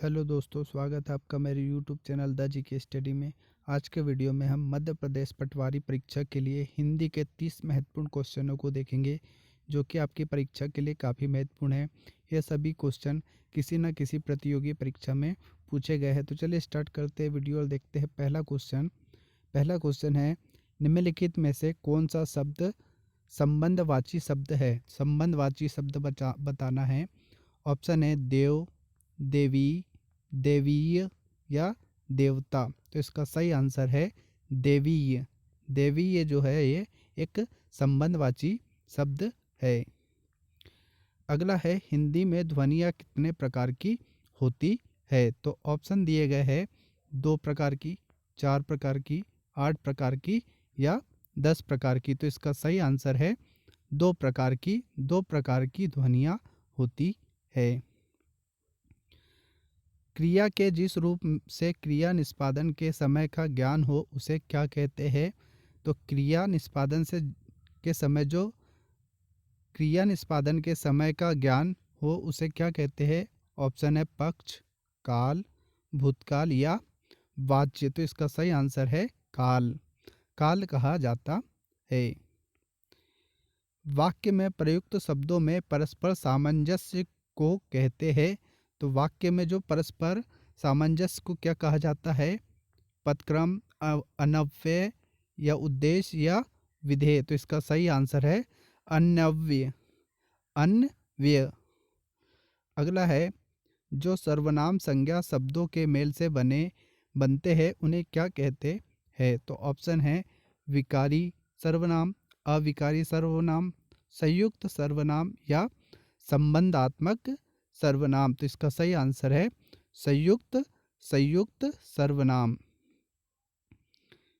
Hello दोस्तों, स्वागत है आपका मेरे YouTube channel the GK study में। आज के वीडियो में हम मध्य प्रदेश पटवारी परीक्षा के लिए हिंदी के 30 महत्वपूर्ण क्वेश्चनों को देखेंगे, जो कि आपकी परीक्षा के लिए काफ़ी महत्वपूर्ण है। ये सभी क्वेश्चन किसी न किसी प्रतियोगी परीक्षा में पूछे गए हैं। तो चलिए स्टार्ट करते हैं वीडियो और देखते हैं पहला क्वेश्चन है, निम्नलिखित में से कौन सा शब्द संबंधवाची शब्द है? संबंधवाची शब्द बताना है। ऑप्शन है देव, देवी, देवीय या देवता। तो इसका सही आंसर है देवीय। देवीय जो है ये एक संबंधवाची शब्द है। अगला है, हिंदी में ध्वनियाँ कितने प्रकार की होती है? तो ऑप्शन दिए गए हैं 2 प्रकार की, 4 प्रकार की, 8 प्रकार की या 10 प्रकार की। तो इसका सही आंसर है 2 प्रकार की। 2 प्रकार की ध्वनियाँ होती है। क्रिया के जिस रूप से क्रिया निष्पादन के समय का ज्ञान हो उसे क्या कहते हैं? तो क्रिया निष्पादन के समय का ज्ञान हो उसे क्या कहते हैं? ऑप्शन है पक्ष, काल, भूतकाल या वाच्य। तो इसका सही आंसर है काल। काल कहा जाता है। वाक्य में प्रयुक्त शब्दों में परस्पर सामंजस्य को कहते हैं। तो वाक्य में जो परस्पर सामंजस्य को क्या कहा जाता है? पदक्रम, अनव्यय या उद्देश्य या विधेय। तो इसका सही आंसर है अन्वय। अन्वय। अगला है, जो सर्वनाम संज्ञा शब्दों के मेल से बनते हैं उन्हें क्या कहते हैं? तो ऑप्शन है विकारी सर्वनाम, अविकारी सर्वनाम, संयुक्त सर्वनाम या संबंधात्मक सर्वनाम। तो इसका सही आंसर है संयुक्त सर्वनाम।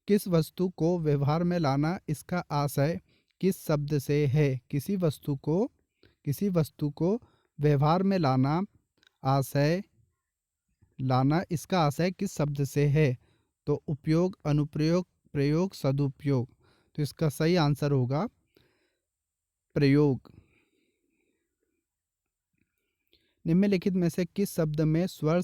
किस वस्तु को व्यवहार में लाना इसका आशय किस शब्द से है? किसी वस्तु को व्यवहार में लाना इसका आशय किस शब्द से है? तो उपयोग, अनुप्रयोग, प्रयोग, सदुपयोग। तो इसका सही आंसर होगा प्रयोग। निम्नलिखित में से किस शब्द में स्वर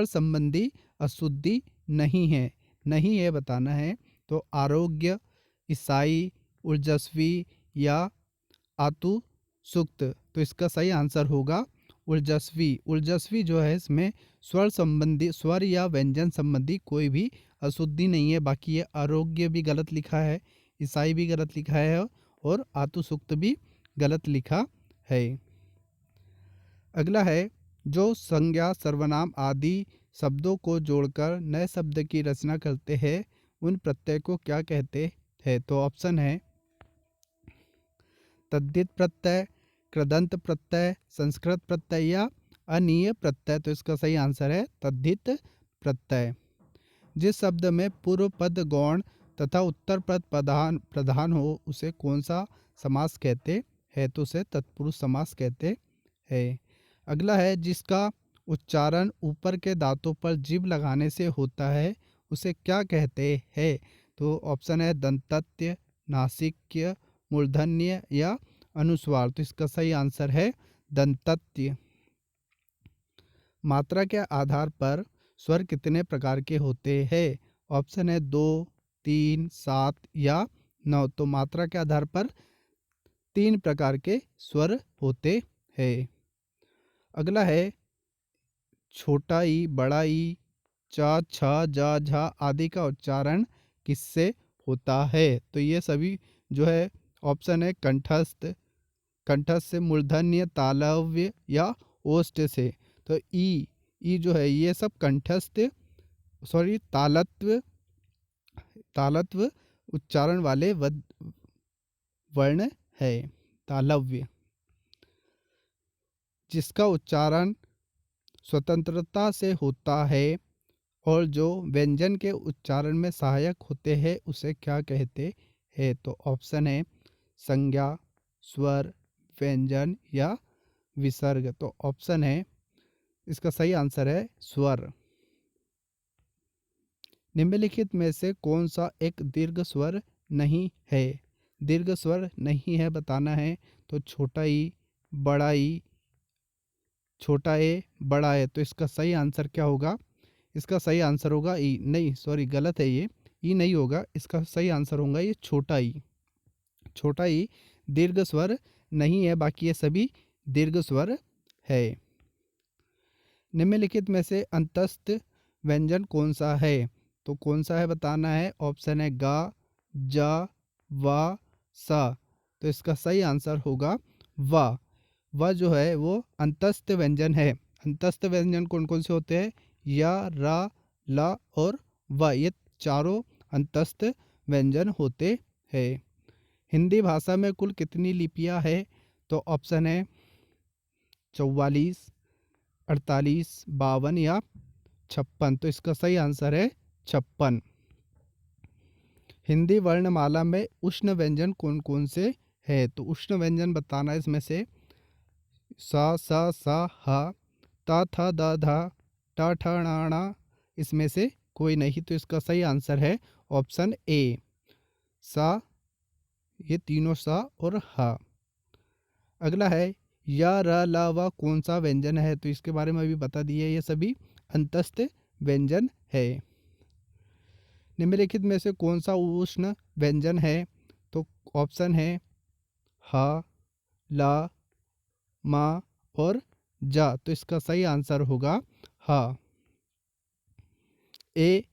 संबंधी अशुद्धि नहीं है? नहीं है बताना है। तो आरोग्य, ईसाई, ऊर्जस्वी या आतु सुक्त। तो इसका सही आंसर होगा ऊर्जस्वी। ऊर्जस्वी जो है इसमें स्वर या व्यंजन संबंधी कोई भी अशुद्धि नहीं है। बाकी ये आरोग्य भी गलत लिखा है, ईसाई भी गलत लिखा है और आतु सुक्त भी गलत लिखा है। अगला है, जो संज्ञा, सर्वनाम आदि शब्दों को जोड़कर नए शब्द की रचना करते हैं उन प्रत्यय को क्या कहते हैं? तो ऑप्शन है तद्धित प्रत्यय, कृदंत प्रत्यय, संस्कृत प्रत्यय या अनीय प्रत्यय। तो इसका सही आंसर है तद्धित प्रत्यय। जिस शब्द में पूर्व पद गौण तथा उत्तर पद प्रधान हो उसे कौन सा समास कहते हैं? तो उसे तत्पुरुष समास कहते हैं। अगला है, जिसका उच्चारण ऊपर के दांतों पर जीभ लगाने से होता है उसे क्या कहते हैं? तो ऑप्शन है दंतत्य, नासिक्य, मूर्धन्य या अनुस्वार। तो इसका सही आंसर है दंतत्य। मात्रा के आधार पर स्वर कितने प्रकार के होते हैं? ऑप्शन है 2, 3, 7 या 9। तो मात्रा के आधार पर 3 प्रकार के स्वर होते हैं। अगला है, छोटा ई, बड़ा ई, च, छ, ज, झ आदि का उच्चारण किससे होता है? तो ये सभी जो है ऑप्शन है कंठस्थ से, मूर्धन्य, तालव्य या ओष्ठ से। तो ई जो है ये सब तालत्व उच्चारण वाले वर्ण है। तालव्य, जिसका उच्चारण स्वतंत्रता से होता है और जो व्यंजन के उच्चारण में सहायक होते हैं उसे क्या कहते हैं? तो ऑप्शन है संज्ञा, स्वर, व्यंजन या विसर्ग। तो ऑप्शन है इसका सही आंसर है स्वर। निम्नलिखित में से कौन सा एक दीर्घ स्वर नहीं है? दीर्घ स्वर नहीं है बताना है। तो छोटा ई, बड़ा ई, छोटा ए बड़ा ए, तो इसका सही आंसर क्या होगा? इसका सही आंसर होगा ई। नहीं सॉरी, गलत है ये, ई नहीं होगा, इसका सही आंसर होगा ये छोटा ई। छोटा ई दीर्घ स्वर नहीं है, बाकी ये सभी दीर्घ स्वर है। निम्नलिखित में से अंतस्थ व्यंजन कौन सा है? तो कौन सा है बताना है। ऑप्शन है गा, जा, वा, सा। तो इसका सही आंसर होगा वा। वा जो है वो अंतस्थ व्यंजन है। अंतस्थ व्यंजन कौन कौन से होते हैं? या, रा, ला और वा, ये चारों अंतस्थ व्यंजन होते हैं। हिंदी भाषा में कुल कितनी लिपियां है? तो ऑप्शन है 44, 48, 52 या 56। तो इसका सही आंसर है 56। हिंदी वर्णमाला में उष्ण व्यंजन कौन कौन से है? तो उष्ण व्यंजन बताना है इसमें से सा, हा, ता, था, दा, धा, टा, ठा, णा, णा, इसमें से कोई नहीं। तो इसका सही आंसर है ऑप्शन ए सा, ये तीनों सा और हा। अगला है या, र, ला, वा कौन सा व्यंजन है? तो इसके बारे में अभी बता दिए, ये सभी अंतस्थ व्यंजन है। निम्नलिखित में से कौन सा उष्ण व्यंजन है? तो ऑप्शन है हा, ला, मा और जा। तो इसका सही आंसर होगा हा। ए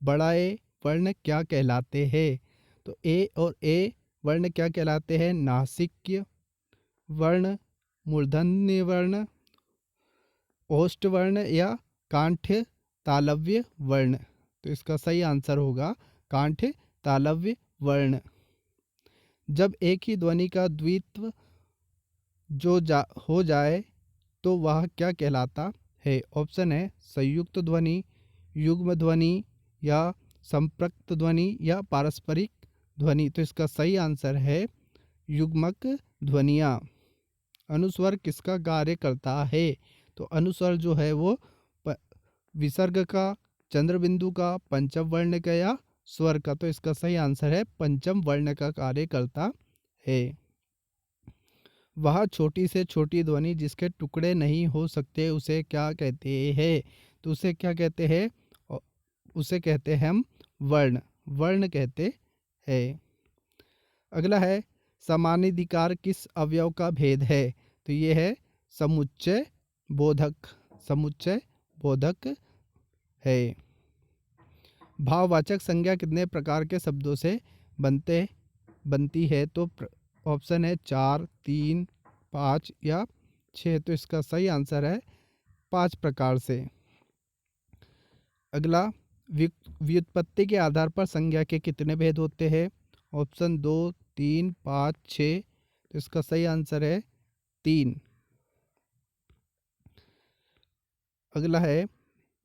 बड़ा ए वर्ण क्या कहलाते हैं? तो ए और ए वर्ण क्या कहलाते हैं? नासिक्य वर्ण, मूर्धन्य वर्ण, ओष्ठ वर्ण या कांठ्य तालव्य वर्ण। तो इसका सही आंसर होगा कांठ्य तालव्य वर्ण। जब एक ही ध्वनि का द्वित्व हो जाए तो वह क्या कहलाता है? ऑप्शन है संयुक्त ध्वनि, युग्म ध्वनि या संपृक्त ध्वनि या पारस्परिक ध्वनि। तो इसका सही आंसर है युग्मक ध्वनियाँ। अनुस्वर किसका कार्य करता है? तो अनुस्वर जो है वो विसर्ग का, चंद्रबिंदु का, पंचम वर्ण का या स्वर का। तो इसका सही आंसर है पंचम वर्ण का कार्य करता है। वह छोटी से छोटी ध्वनि जिसके टुकड़े नहीं हो सकते उसे क्या कहते हैं? तो उसे क्या कहते हैं? उसे कहते हैं हम वर्ण, वर्ण कहते हैं। अगला है समानाधिकार किस अवयव का भेद है? तो ये है समुच्चय बोधक, समुच्चय बोधक है। भाववाचक संज्ञा कितने प्रकार के शब्दों से बनती है? तो ऑप्शन है 4, 3, 5 या 6। तो इसका सही आंसर है 5 प्रकार से। अगला व्युत्पत्ति के आधार पर संज्ञा के कितने भेद होते हैं? ऑप्शन 2, 3, 5, 6। तो इसका सही आंसर है 3। अगला है,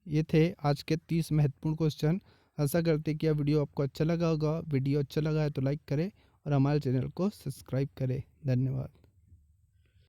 ये थे आज के 30 महत्वपूर्ण क्वेश्चन। आशा करते कि यह वीडियो आपको अच्छा लगा होगा। वीडियो अच्छा लगा है तो लाइक करें और हमारे चैनल को सब्सक्राइब करें। धन्यवाद।